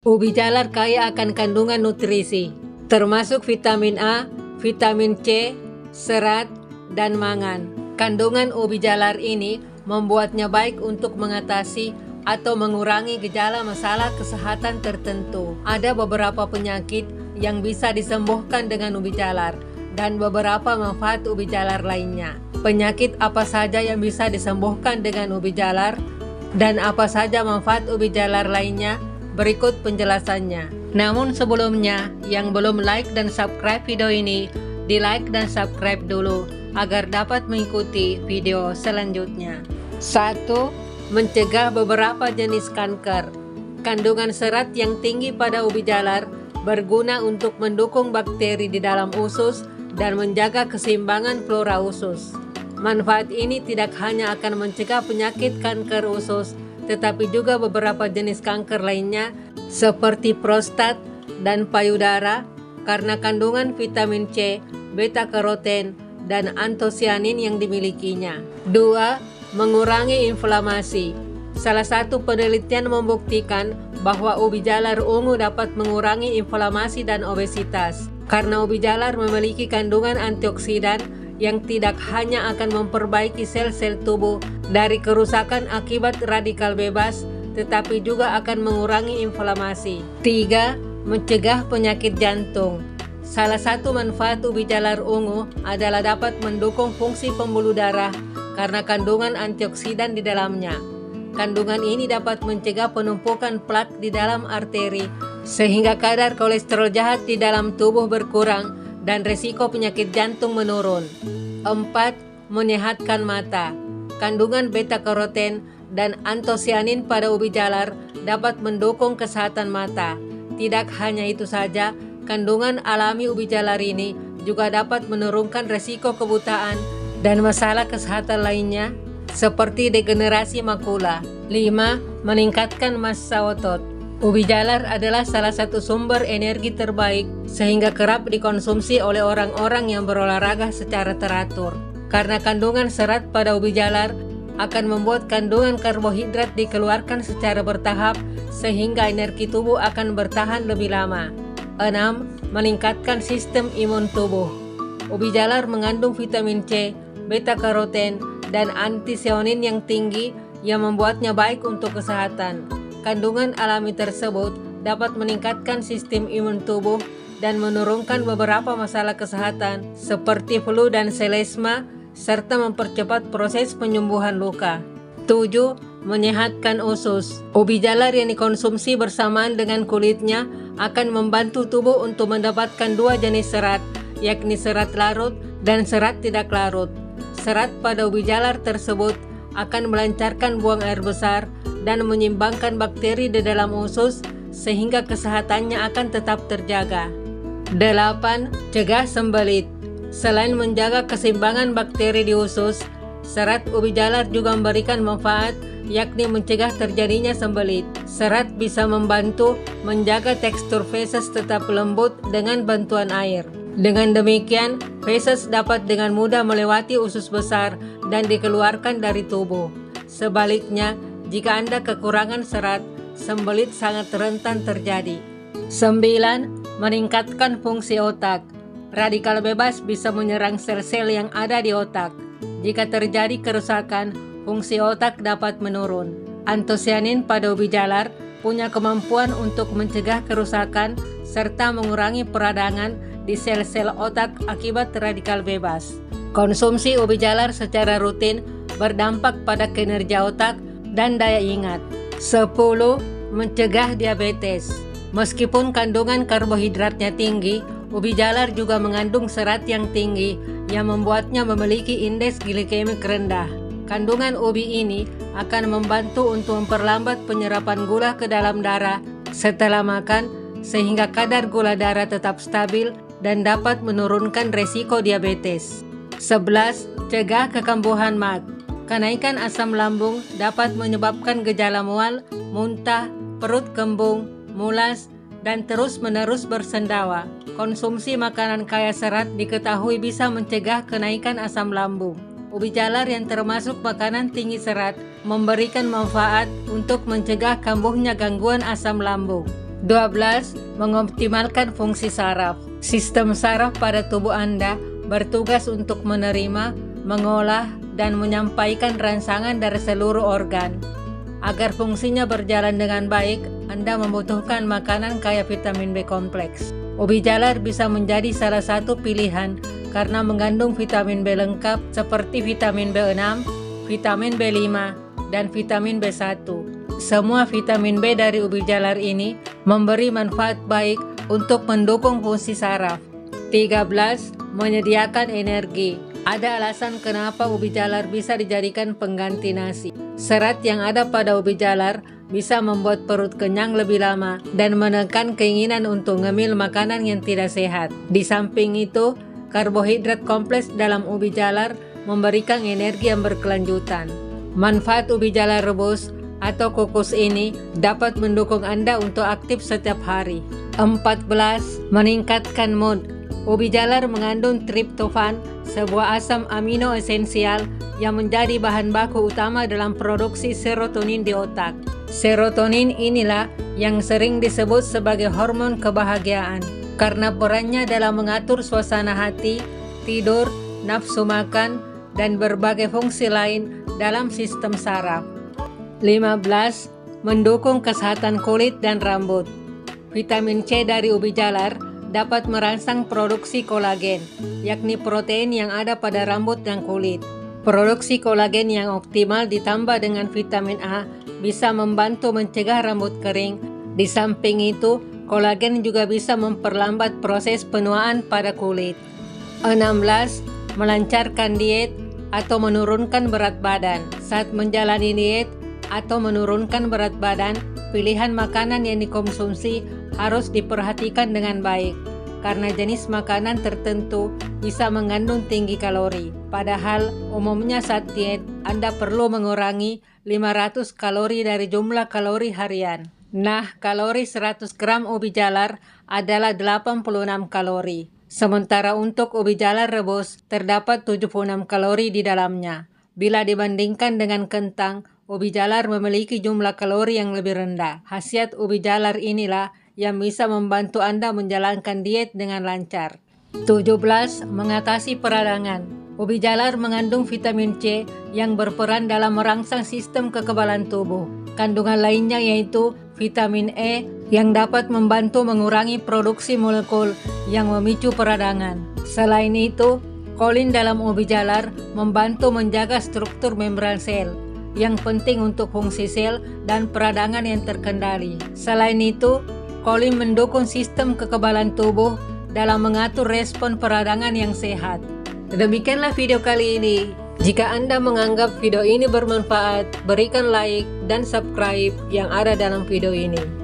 Ubi jalar kaya akan kandungan nutrisi, termasuk vitamin A, vitamin C, serat, dan mangan. Kandungan ubi jalar ini membuatnya baik untuk mengatasi atau mengurangi gejala masalah kesehatan tertentu. Ada beberapa penyakit yang bisa disembuhkan dengan ubi jalar dan beberapa manfaat ubi jalar lainnya. Penyakit apa saja yang bisa disembuhkan dengan ubi jalar dan apa saja manfaat ubi jalar lainnya? Berikut penjelasannya. Namun sebelumnya, yang belum like dan subscribe video ini, di like dan subscribe dulu agar dapat mengikuti video selanjutnya. 1. Mencegah beberapa jenis kanker. Kandungan serat yang tinggi pada ubi jalar berguna untuk mendukung bakteri di dalam usus dan menjaga keseimbangan flora usus. Manfaat ini tidak hanya akan mencegah penyakit kanker usus, tetapi juga beberapa jenis kanker lainnya seperti prostat dan payudara karena kandungan vitamin C, beta-karoten, dan antosianin yang dimilikinya. 2. Mengurangi inflamasi. Salah satu penelitian membuktikan bahwa ubi jalar ungu dapat mengurangi inflamasi dan obesitas. Karena ubi jalar memiliki kandungan antioksidan yang tidak hanya akan memperbaiki sel-sel tubuh dari kerusakan akibat radikal bebas, tetapi juga akan mengurangi inflamasi. 3. Mencegah penyakit jantung. Salah satu manfaat ubi jalar ungu adalah dapat mendukung fungsi pembuluh darah karena kandungan antioksidan di dalamnya. Kandungan ini dapat mencegah penumpukan plak di dalam arteri, sehingga kadar kolesterol jahat di dalam tubuh berkurang dan resiko penyakit jantung menurun. 4. Menyehatkan mata. Kandungan beta-karoten dan antosianin pada ubi jalar dapat mendukung kesehatan mata. Tidak hanya itu saja, kandungan alami ubi jalar ini juga dapat menurunkan resiko kebutaan dan masalah kesehatan lainnya seperti degenerasi makula. 5. Meningkatkan massa otot. Ubi jalar adalah salah satu sumber energi terbaik sehingga kerap dikonsumsi oleh orang-orang yang berolahraga secara teratur. Karena kandungan serat pada ubi jalar akan membuat kandungan karbohidrat dikeluarkan secara bertahap sehingga energi tubuh akan bertahan lebih lama. 6. Meningkatkan sistem imun tubuh. Ubi jalar mengandung vitamin C, beta-karoten, dan antioksidan yang tinggi yang membuatnya baik untuk kesehatan. Kandungan alami tersebut dapat meningkatkan sistem imun tubuh dan menurunkan beberapa masalah kesehatan seperti flu dan selesma, serta mempercepat proses penyembuhan luka. 7. Menyehatkan usus. Ubi jalar yang dikonsumsi bersamaan dengan kulitnya akan membantu tubuh untuk mendapatkan dua jenis serat, yakni serat larut dan serat tidak larut. Serat pada ubi jalar tersebut akan melancarkan buang air besar dan menyeimbangkan bakteri di dalam usus sehingga kesehatannya akan tetap terjaga. 8. Cegah sembelit. Selain menjaga keseimbangan bakteri di usus, serat ubi jalar juga memberikan manfaat, yakni mencegah terjadinya sembelit. Serat bisa membantu menjaga tekstur feses tetap lembut dengan bantuan air. Dengan demikian, feses dapat dengan mudah melewati usus besar dan dikeluarkan dari tubuh. Sebaliknya, jika Anda kekurangan serat, sembelit sangat rentan terjadi. 9. Meningkatkan fungsi otak. Radikal bebas bisa menyerang sel-sel yang ada di otak. Jika terjadi kerusakan, fungsi otak dapat menurun. Antosianin pada ubi jalar punya kemampuan untuk mencegah kerusakan serta mengurangi peradangan di sel-sel otak akibat radikal bebas. Konsumsi ubi jalar secara rutin berdampak pada kinerja otak dan daya ingat. 10. Mencegah diabetes. Meskipun kandungan karbohidratnya tinggi, ubi jalar juga mengandung serat yang tinggi yang membuatnya memiliki indeks glikemik rendah. Kandungan ubi ini akan membantu untuk memperlambat penyerapan gula ke dalam darah setelah makan sehingga kadar gula darah tetap stabil dan dapat menurunkan resiko diabetes. 11. Cegah kekambuhan mat. Kenaikan asam lambung dapat menyebabkan gejala mual, muntah, perut kembung, mulas, dan terus-menerus bersendawa. Konsumsi makanan kaya serat diketahui bisa mencegah kenaikan asam lambung. Ubi jalar yang termasuk makanan tinggi serat memberikan manfaat untuk mencegah kambuhnya gangguan asam lambung. 12. Mengoptimalkan fungsi saraf. Sistem saraf pada tubuh Anda bertugas untuk menerima, mengolah, dan menyampaikan rangsangan dari seluruh organ. Agar fungsinya berjalan dengan baik, Anda membutuhkan makanan kaya vitamin B kompleks. Ubi jalar bisa menjadi salah satu pilihan karena mengandung vitamin B lengkap seperti vitamin B6, vitamin B5, dan vitamin B1. Semua vitamin B dari ubi jalar ini memberi manfaat baik untuk mendukung fungsi saraf. 13. Menyediakan energi. Ada alasan kenapa ubi jalar bisa dijadikan pengganti nasi. Serat yang ada pada ubi jalar bisa membuat perut kenyang lebih lama dan menekan keinginan untuk ngemil makanan yang tidak sehat. Di samping itu, karbohidrat kompleks dalam ubi jalar memberikan energi yang berkelanjutan. Manfaat ubi jalar rebus atau kukus ini dapat mendukung Anda untuk aktif setiap hari. 14. Meningkatkan mood. Ubi jalar mengandung triptofan, sebuah asam amino esensial yang menjadi bahan baku utama dalam produksi serotonin di otak. Serotonin inilah yang sering disebut sebagai hormon kebahagiaan karena perannya dalam mengatur suasana hati, tidur, nafsu makan, dan berbagai fungsi lain dalam sistem saraf. 15. Mendukung kesehatan kulit dan rambut. Vitamin C dari ubi jalar dapat merangsang produksi kolagen, yakni protein yang ada pada rambut dan kulit. Produksi kolagen yang optimal ditambah dengan vitamin A bisa membantu mencegah rambut kering. Di samping itu, kolagen juga bisa memperlambat proses penuaan pada kulit. 16. Melancarkan diet atau menurunkan berat badan. Saat menjalani diet atau menurunkan berat badan, pilihan makanan yang dikonsumsi harus diperhatikan dengan baik, karena jenis makanan tertentu bisa mengandung tinggi kalori. Padahal umumnya saat diet, Anda perlu mengurangi 500 kalori dari jumlah kalori harian. Nah, kalori 100 gram ubi jalar adalah 86 kalori. Sementara untuk ubi jalar rebus, terdapat 76 kalori di dalamnya. Bila dibandingkan dengan kentang, ubi jalar memiliki jumlah kalori yang lebih rendah. Khasiat ubi jalar inilah yang bisa membantu Anda menjalankan diet dengan lancar. 17. Mengatasi peradangan. Ubi jalar mengandung vitamin C yang berperan dalam merangsang sistem kekebalan tubuh. Kandungan lainnya yaitu vitamin E yang dapat membantu mengurangi produksi molekul yang memicu peradangan. Selain itu, kolin dalam ubi jalar membantu menjaga struktur membran sel yang penting untuk fungsi sel dan peradangan yang terkendali. Selain itu, kolin mendukung sistem kekebalan tubuh dalam mengatur respon peradangan yang sehat. Demikianlah video kali ini. Jika Anda menganggap video ini bermanfaat, berikan like dan subscribe yang ada dalam video ini.